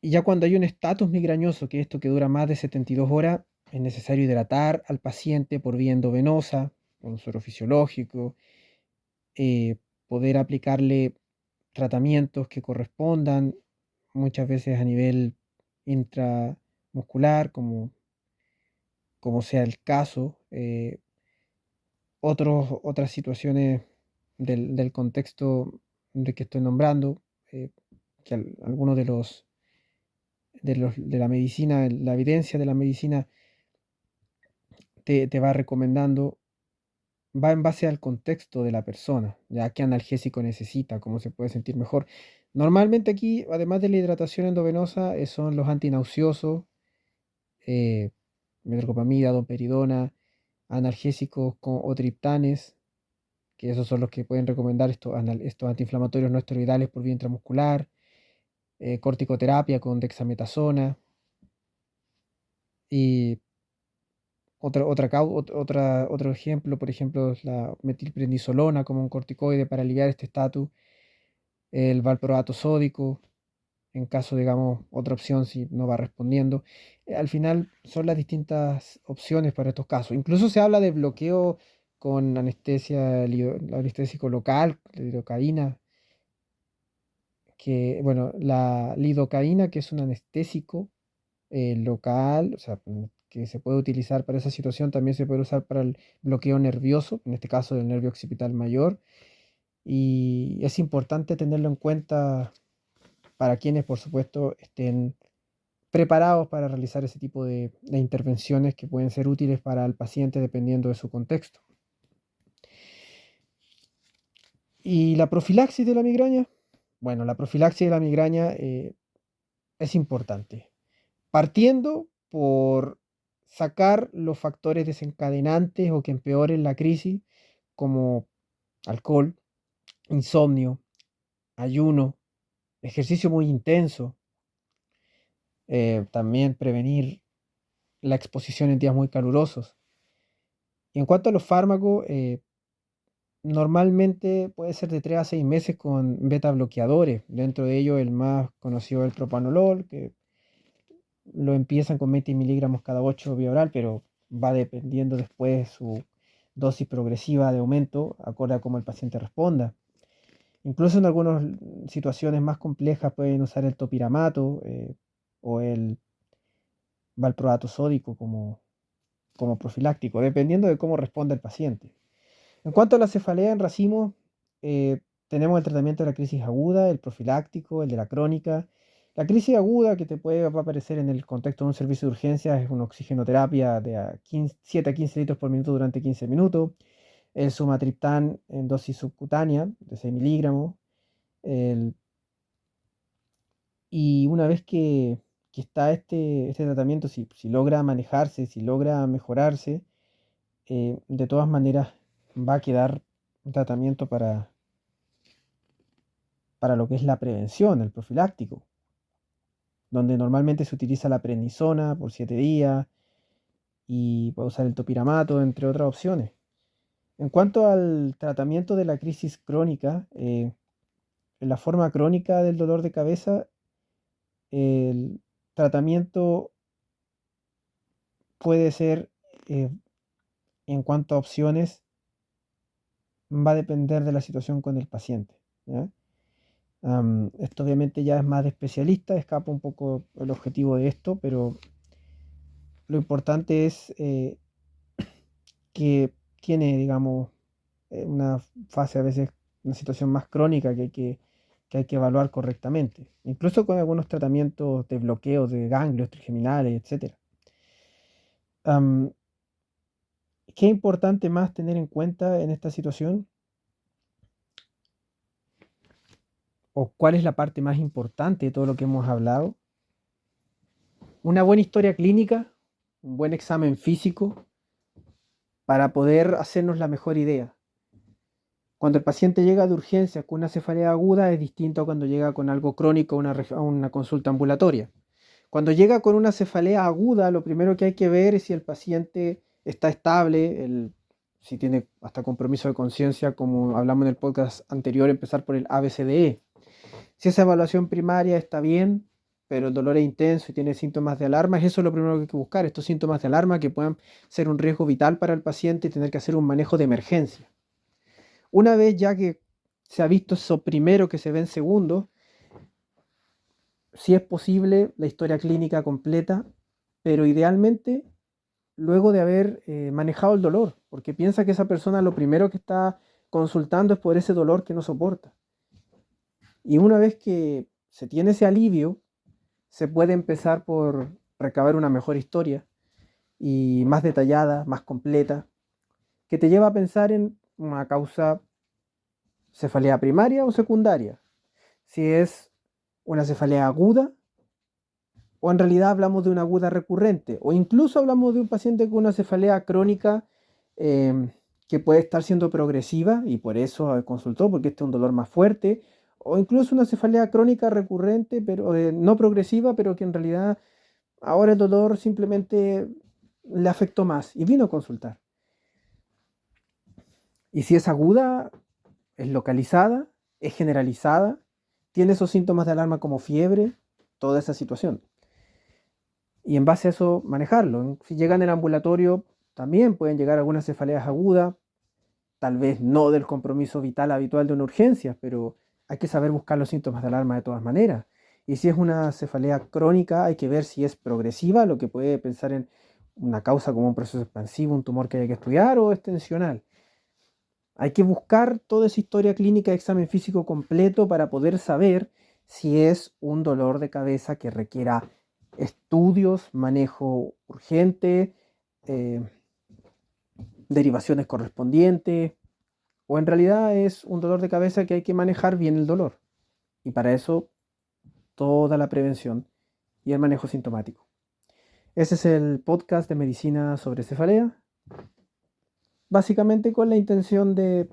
[SPEAKER 1] Y ya cuando hay un estatus migrañoso, que esto que dura más de 72 horas, es necesario hidratar al paciente por vía endovenosa, con un suero fisiológico, poder aplicarle tratamientos que correspondan, muchas veces a nivel intramuscular, como sea el caso. Otras situaciones del contexto de que estoy nombrando, que algunos de la medicina, la evidencia de la medicina te va recomendando, va en base al contexto de la persona, ya qué analgésico necesita, cómo se puede sentir mejor. Normalmente aquí, además de la hidratación endovenosa, son los antinauseosos, eh, metoclopramida, domperidona, analgésicos o triptanes, que esos son los que pueden recomendar estos antiinflamatorios no esteroidales por vía intramuscular, corticoterapia con dexametasona y otro ejemplo, por ejemplo, es la metilprednisolona como un corticoide para aliviar este estatus, el valproato sódico, en caso, digamos, otra opción si no va respondiendo. Al final son las distintas opciones para estos casos. Incluso se habla de bloqueo con anestesia, anestésico local, lidocaína, que, bueno, la lidocaína, que es un anestésico local, o sea, que se puede utilizar para esa situación, también se puede usar para el bloqueo nervioso, en este caso del nervio occipital mayor, y es importante tenerlo en cuenta para quienes, por supuesto, estén preparados para realizar ese tipo de intervenciones que pueden ser útiles para el paciente dependiendo de su contexto. ¿Y la profilaxis de la migraña? Bueno, la profilaxis de la migraña es importante, partiendo por sacar los factores desencadenantes o que empeoren la crisis, como alcohol, insomnio, ayuno, ejercicio muy intenso, también prevenir la exposición en días muy calurosos. Y en cuanto a los fármacos, normalmente puede ser de 3 a 6 meses con beta bloqueadores. Dentro de ellos el más conocido es el propanolol, que lo empiezan con 20 miligramos cada 8 vía oral, pero va dependiendo después su dosis progresiva de aumento, acorde a cómo el paciente responda. Incluso en algunas situaciones más complejas pueden usar el topiramato o el valproato sódico como como profiláctico, dependiendo de cómo responda el paciente. En cuanto a la cefalea en racimo, tenemos el tratamiento de la crisis aguda, el profiláctico, el de la crónica. La crisis aguda que va a aparecer en el contexto de un servicio de urgencias es una oxigenoterapia de 7 a 15 litros por minuto durante 15 minutos. El sumatriptán en dosis subcutánea de 6 miligramos. Y una vez que está este tratamiento, si logra manejarse, si logra mejorarse, de todas maneras va a quedar un tratamiento para lo que es la prevención, el profiláctico, donde normalmente se utiliza la prednisona por 7 días y puede usar el topiramato, entre otras opciones. En cuanto al tratamiento de la crisis crónica, en la forma crónica del dolor de cabeza, el tratamiento puede ser, en cuanto a opciones, va a depender de la situación con el paciente, ¿ya? Esto obviamente ya es más de especialista, escapa un poco el objetivo de esto, pero lo importante es que tiene, digamos, una fase a veces, una situación más crónica que hay que evaluar correctamente, incluso con algunos tratamientos de bloqueo de ganglios trigeminales, etc. ¿Qué importante más tener en cuenta en esta situación? ¿O cuál es la parte más importante de todo lo que hemos hablado? Una buena historia clínica, un buen examen físico para poder hacernos la mejor idea. Cuando el paciente llega de urgencia con una cefalea aguda es distinto a cuando llega con algo crónico a una consulta ambulatoria. Cuando llega con una cefalea aguda, lo primero que hay que ver es si el paciente está estable, si tiene hasta compromiso de conciencia, como hablamos en el podcast anterior, empezar por el ABCDE. Si esa evaluación primaria está bien, pero el dolor es intenso y tiene síntomas de alarma, eso es lo primero que hay que buscar, estos síntomas de alarma que puedan ser un riesgo vital para el paciente y tener que hacer un manejo de emergencia. Una vez ya que se ha visto eso primero que se ve en segundo, si es posible, la historia clínica completa, pero idealmente luego de haber manejado el dolor, porque piensa que esa persona lo primero que está consultando es por ese dolor que no soporta. Y una vez que se tiene ese alivio, se puede empezar por recabar una mejor historia y más detallada, más completa, que te lleva a pensar en una causa cefalea primaria o secundaria, si es una cefalea aguda o en realidad hablamos de una aguda recurrente o incluso hablamos de un paciente con una cefalea crónica que puede estar siendo progresiva y por eso consultó porque este es un dolor más fuerte, o incluso una cefalea crónica recurrente pero no progresiva, pero que en realidad ahora el dolor simplemente le afectó más y vino a consultar. Y si es aguda, es localizada, es generalizada, tiene esos síntomas de alarma como fiebre, toda esa situación. Y en base a eso manejarlo. Si llegan en el ambulatorio, también pueden llegar algunas cefaleas agudas, tal vez no del compromiso vital habitual de una urgencia, pero hay que saber buscar los síntomas de alarma de todas maneras. Y si es una cefalea crónica, hay que ver si es progresiva, lo que puede pensar en una causa como un proceso expansivo, un tumor que hay que estudiar, o extensional. Hay que buscar toda esa historia clínica de examen físico completo para poder saber si es un dolor de cabeza que requiera estudios, manejo urgente, eh, derivaciones correspondientes, o en realidad es un dolor de cabeza que hay que manejar bien el dolor. Y para eso toda la prevención y el manejo sintomático. Ese es el podcast de medicina sobre cefalea, básicamente con la intención de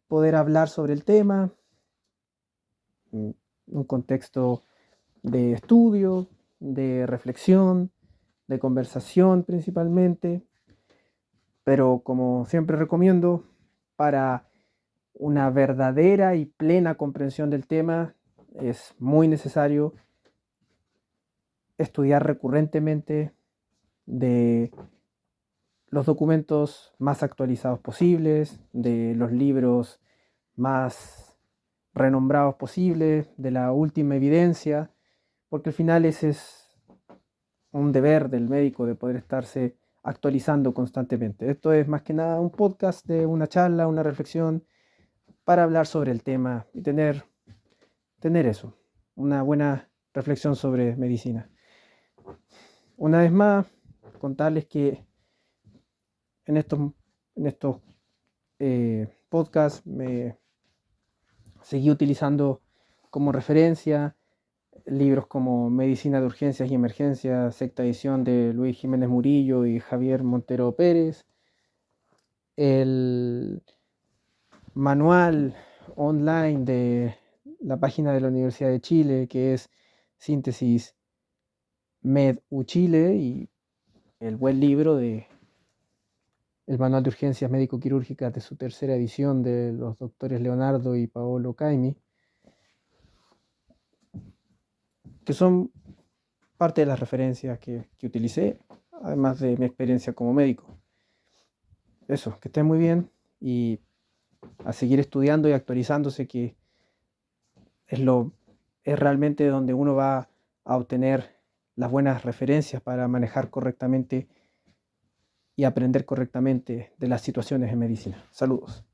[SPEAKER 1] poder hablar sobre el tema, en un contexto de estudio, de reflexión, de conversación principalmente, pero como siempre recomiendo, para una verdadera y plena comprensión del tema es muy necesario estudiar recurrentemente de los documentos más actualizados posibles, de los libros más renombrados posibles, de la última evidencia, porque al final ese es un deber del médico de poder estarse actualizando constantemente. Esto es más que nada un podcast de una charla, una reflexión para hablar sobre el tema y tener eso, una buena reflexión sobre medicina. Una vez más, contarles que en estos podcasts me seguí utilizando como referencia libros como Medicina de Urgencias y Emergencias, sexta edición de Luis Jiménez Murillo y Javier Montero Pérez, el manual online de la página de la Universidad de Chile, que es Síntesis Med U Chile, y el buen libro de el Manual de Urgencias Médico-Quirúrgicas de su tercera edición de los doctores Leonardo y Paolo Caimi, que son parte de las referencias que utilicé, además de mi experiencia como médico. Eso, que estén muy bien y a seguir estudiando y actualizándose, que es lo es realmente donde uno va a obtener las buenas referencias para manejar correctamente y aprender correctamente de las situaciones en medicina. Saludos.